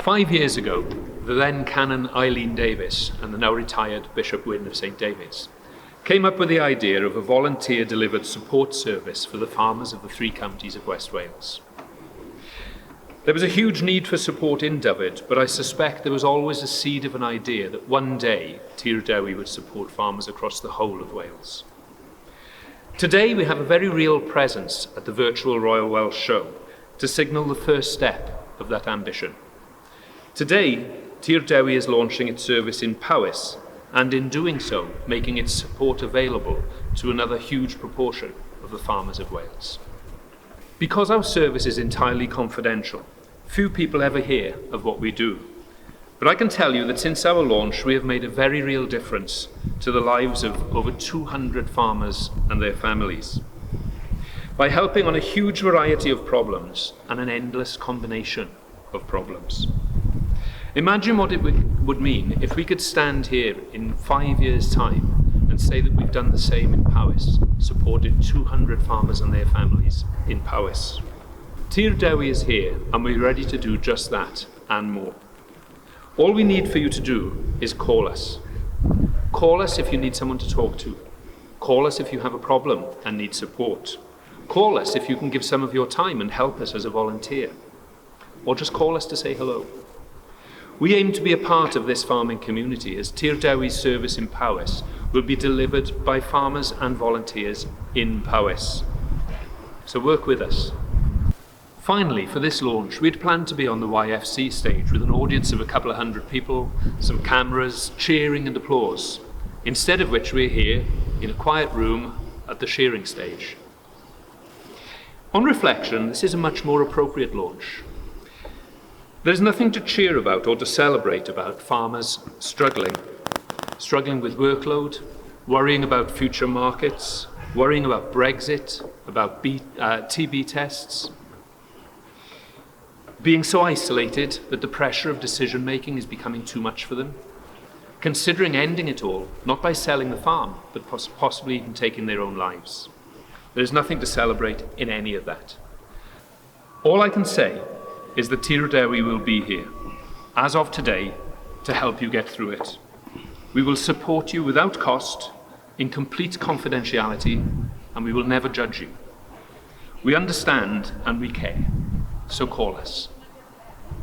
5 years ago, the then Canon Eileen Davis and the now retired Bishop Wynne of St David's came up with the idea of a volunteer-delivered support service for the farmers of the 3 counties of West Wales. There was a huge need for support in Dyfed, but I suspect there was always a seed of an idea that one day Tir Dewi would support farmers across the whole of Wales. Today we have a very real presence at the Virtual Royal Welsh Show to signal the first step of that ambition. Today, Tir Dewi is launching its service in Powys, and in doing so, making its support available to another huge proportion of the farmers of Wales. Because our service is entirely confidential, few people ever hear of what we do. But I can tell you that since our launch, we have made a very real difference to the lives of over 200 farmers and their families, by helping on a huge variety of problems and an endless combination of problems. Imagine what it would mean if we could stand here in 5 years' time and say that we've done the same in Powys, supported 200 farmers and their families in Powys. Tir Dewi is here and we're ready to do just that and more. All we need for you to do is call us. Call us if you need someone to talk to. Call us if you have a problem and need support. Call us if you can give some of your time and help us as a volunteer. Or just call us to say hello. We aim to be a part of this farming community as Tir Dewi's service in Powys will be delivered by farmers and volunteers in Powys. So work with us. Finally, for this launch, we'd planned to be on the YFC stage with an audience of a couple of hundred people, some cameras, cheering and applause, instead of which we're here in a quiet room at the shearing stage. On reflection, this is a much more appropriate launch. There's nothing to cheer about or to celebrate about farmers struggling with workload, worrying about future markets, worrying about Brexit, about TB tests, being so isolated that the pressure of decision-making is becoming too much for them, considering ending it all, not by selling the farm, but possibly even taking their own lives. There's nothing to celebrate in any of that. All I can say is that Tir Dewi will be here, as of today, to help you get through it. We will support you without cost, in complete confidentiality, and we will never judge you. We understand and we care, so call us.